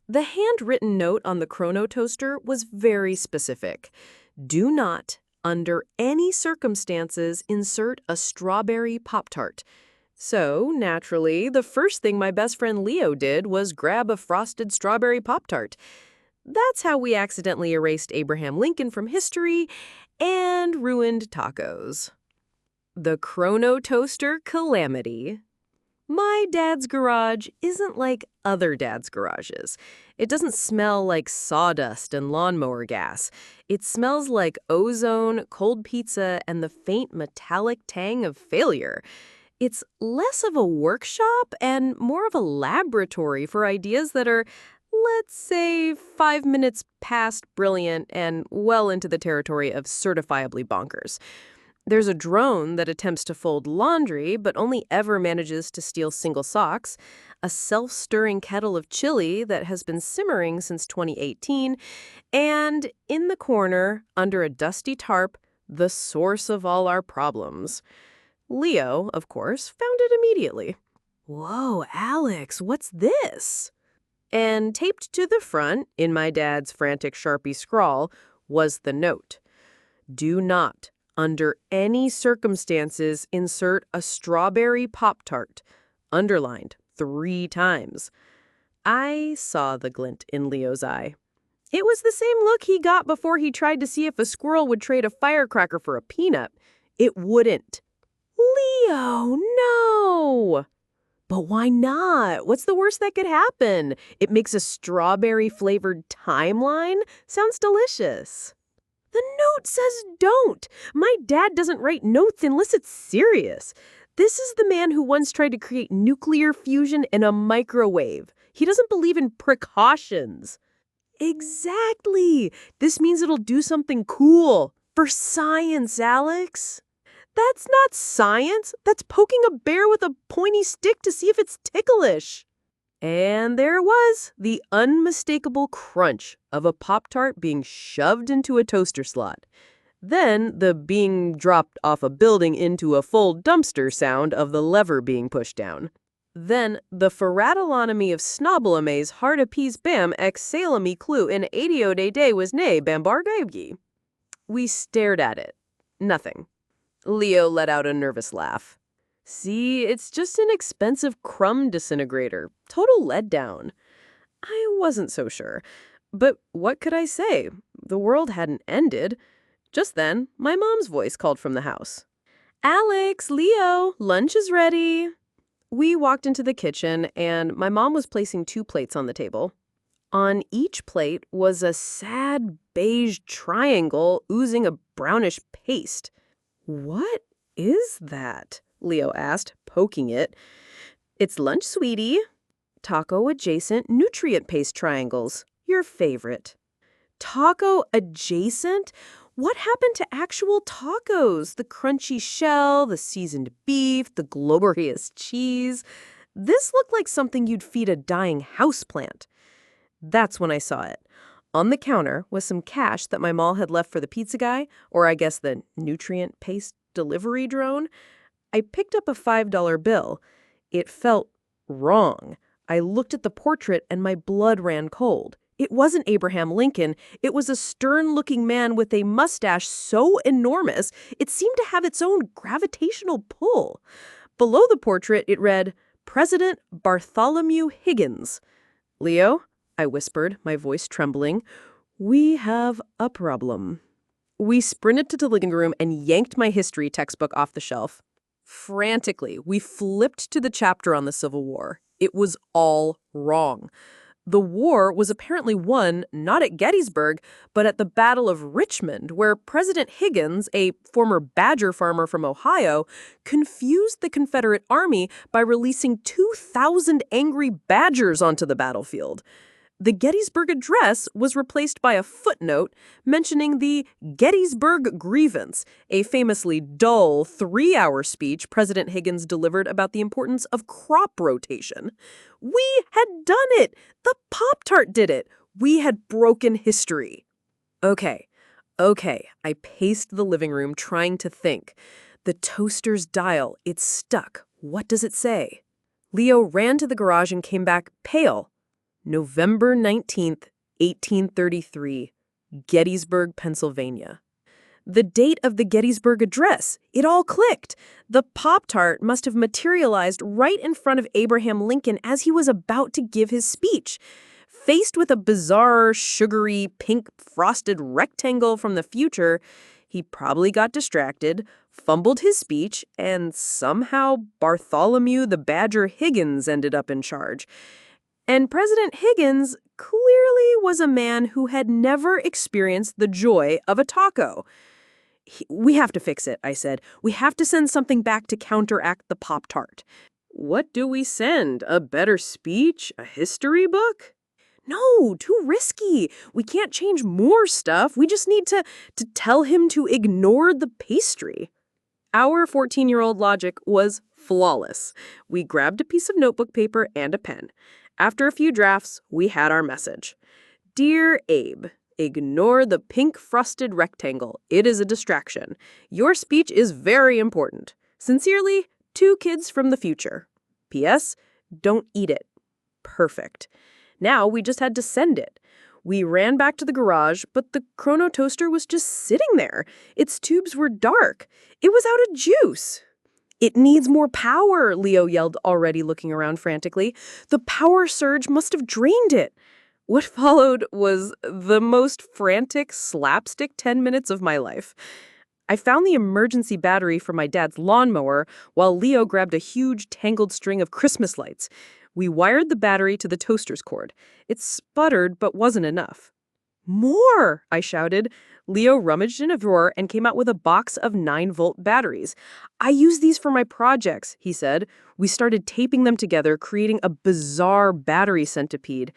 The handwritten note on the Chrono-Toaster was very specific. Do not, under any circumstances, insert a strawberry Pop-Tart. So, naturally, the first thing my best friend Leo did was grab a frosted strawberry Pop-Tart. That's how we accidentally erased Abraham Lincoln from history and ruined tacos. The Chrono-Toaster Calamity. My dad's garage isn't like other dads' garages. It doesn't smell like sawdust and lawnmower gas. It smells like ozone, cold pizza, and the faint metallic tang of failure. It's less of a workshop and more of a laboratory for ideas that are, let's say, 5 minutes past brilliant and well into the territory of certifiably bonkers. There's a drone that attempts to fold laundry but only ever manages to steal single socks, a self-stirring kettle of chili that has been simmering since 2018, and in the corner, under a dusty tarp, the source of all our problems. Leo, of course, found it immediately. "Whoa, Alex, what's this?" And taped to the front, in my dad's frantic Sharpie scrawl, was the note. "Do not, under any circumstances, insert a strawberry Pop-Tart," underlined 3 times. I saw the glint in Leo's eye. It was the same look he got before he tried to see if a squirrel would trade a firecracker for a peanut. It wouldn't. "Leo, no!" "But why not? What's the worst that could happen? It makes a strawberry-flavored timeline? Sounds delicious." "The note says don't. My dad doesn't write notes unless it's serious. This is the man who once tried to create nuclear fusion in a microwave. He doesn't believe in precautions." "Exactly. This means it'll do something cool. For science, Alex." "That's not science. That's poking a bear with a pointy stick to see if it's ticklish." And there it was, the unmistakable crunch of a Pop-Tart being shoved into a toaster slot. Then the being dropped off a building into a full dumpster sound of the lever being pushed down. Then the ferratolonomy of snobblemaze hard appease bam ex salami clue in adio de day was nay bambar gaibgi. We stared at it. Nothing. Leo let out a nervous laugh. "See, it's just an expensive crumb disintegrator. Total letdown." I wasn't so sure. But what could I say? The world hadn't ended. Just then, my mom's voice called from the house. "Alex, Leo, lunch is ready." We walked into the kitchen, and my mom was placing 2 plates on the table. On each plate was a sad beige triangle oozing a brownish paste. "What is that?" Leo asked, poking it. "It's lunch, sweetie. Taco-adjacent nutrient paste triangles. Your favorite." "Taco-adjacent? What happened to actual tacos? The crunchy shell, the seasoned beef, the glorious cheese. This looked like something you'd feed a dying houseplant." That's when I saw it. On the counter was some cash that my mom had left for the pizza guy, or I guess the nutrient paste delivery drone. I picked up a $5 bill. It felt wrong. I looked at the portrait and my blood ran cold. It wasn't Abraham Lincoln. It was a stern-looking man with a mustache so enormous it seemed to have its own gravitational pull. Below the portrait, it read, "President Bartholomew Higgins." "Leo," I whispered, my voice trembling, "we have a problem." We sprinted to the living room and yanked my history textbook off the shelf. Frantically, we flipped to the chapter on the Civil War. It was all wrong. The war was apparently won not at Gettysburg, but at the Battle of Richmond, where President Higgins, a former badger farmer from Ohio, confused the Confederate Army by releasing 2,000 angry badgers onto the battlefield. The Gettysburg Address was replaced by a footnote mentioning the Gettysburg Grievance, a famously dull 3-hour speech President Higgins delivered about the importance of crop rotation. We had done it! The Pop-Tart did it! We had broken history. Okay, I paced the living room trying to think. The toaster's dial, it's stuck. What does it say? Leo ran to the garage and came back pale. November 19th, 1833, Gettysburg, Pennsylvania. The date of the Gettysburg Address. It all clicked. The Pop-Tart must have materialized right in front of Abraham Lincoln as he was about to give his speech. Faced with a bizarre, sugary, pink frosted rectangle from the future, he probably got distracted, fumbled his speech, and somehow Bartholomew the Badger Higgins ended up in charge. And President Higgins clearly was a man who had never experienced the joy of a taco. We have to fix it, I said. We have to send something back to counteract the Pop-Tart. What do we send? A better speech? A history book? No, too risky. We can't change more stuff. We just need to tell him to ignore the pastry. Our 14-year-old logic was flawless. We grabbed a piece of notebook paper and a pen. After a few drafts, we had our message. Dear Abe, ignore the pink frosted rectangle. It is a distraction. Your speech is very important. Sincerely, 2 kids from the future. P.S. Don't eat it. Perfect. Now we just had to send it. We ran back to the garage, but the Chrono-Toaster was just sitting there. Its tubes were dark. It was out of juice. It needs more power, Leo yelled, already looking around frantically. The power surge must have drained it. What followed was the most frantic, slapstick 10 minutes of my life. I found the emergency battery for my dad's lawnmower while Leo grabbed a huge, tangled string of Christmas lights. We wired the battery to the toaster's cord. It sputtered, but wasn't enough. More, I shouted. Leo rummaged in a drawer and came out with a box of 9-volt batteries. I use these for my projects, he said. We started taping them together, creating a bizarre battery centipede.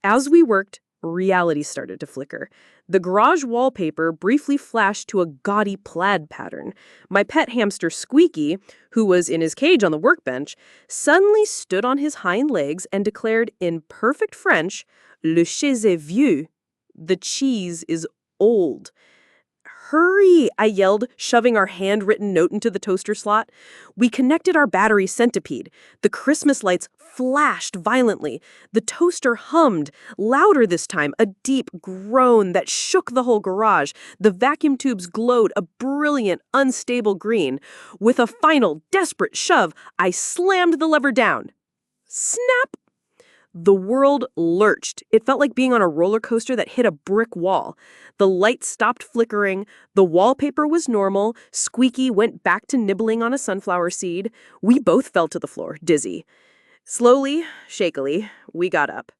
As we worked, reality started to flicker. The garage wallpaper briefly flashed to a gaudy plaid pattern. My pet hamster Squeaky, who was in his cage on the workbench, suddenly stood on his hind legs and declared in perfect French, "Le chaise est vieux." The cheese is old. Hurry, I yelled, shoving our handwritten note into the toaster slot. We connected our battery centipede. The Christmas lights flashed violently. The toaster hummed, louder this time, a deep groan that shook the whole garage. The vacuum tubes glowed a brilliant, unstable green. With a final, desperate shove, I slammed the lever down. Snap! The world lurched. It felt like being on a roller coaster that hit a brick wall. The lights stopped flickering. The wallpaper was normal. Squeaky went back to nibbling on a sunflower seed. We both fell to the floor, dizzy. Slowly, shakily, we got up.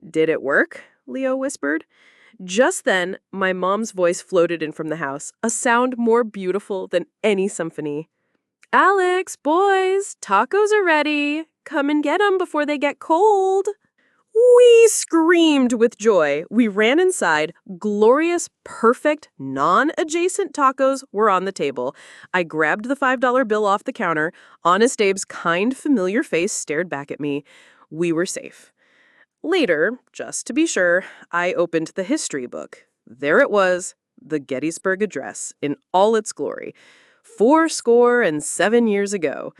Did it work? Leo whispered. Just then, my mom's voice floated in from the house, a sound more beautiful than any symphony. Alex, boys, tacos are ready. Come and get them before they get cold. We screamed with joy. We ran inside. Glorious, perfect, non-adjacent tacos were on the table. I grabbed the $5 bill off the counter. Honest Abe's kind, familiar face stared back at me. We were safe. Later, just to be sure, I opened the history book. There it was, the Gettysburg Address, in all its glory. 77 years ago.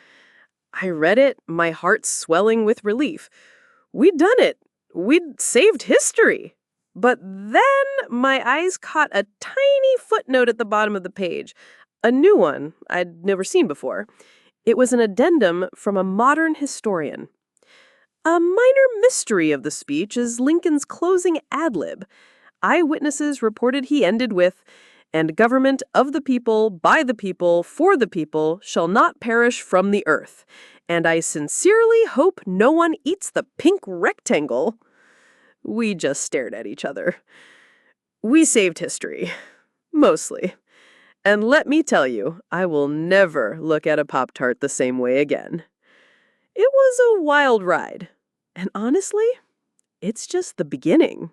I read it, my heart swelling with relief. We'd done it. We'd saved history. But then my eyes caught a tiny footnote at the bottom of the page. A new one I'd never seen before. It was an addendum from a modern historian. A minor mystery of the speech is Lincoln's closing ad-lib. Eyewitnesses reported he ended with, "And government of the people, by the people, for the people, shall not perish from the earth. And I sincerely hope no one eats the pink rectangle." We just stared at each other. We saved history. Mostly. And let me tell you, I will never look at a Pop-Tart the same way again. It was a wild ride. And honestly, it's just the beginning.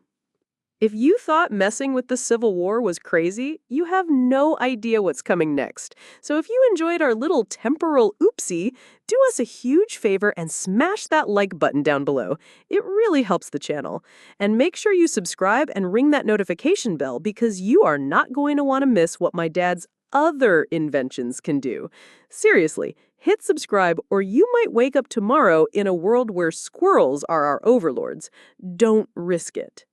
If you thought messing with the Civil War was crazy, you have no idea what's coming next. So if you enjoyed our little temporal oopsie, do us a huge favor and smash that like button down below. It really helps the channel. And make sure you subscribe and ring that notification bell because you are not going to want to miss what my dad's other inventions can do. Seriously, Hit subscribe or you might wake up tomorrow in a world where squirrels are our overlords. Don't risk it.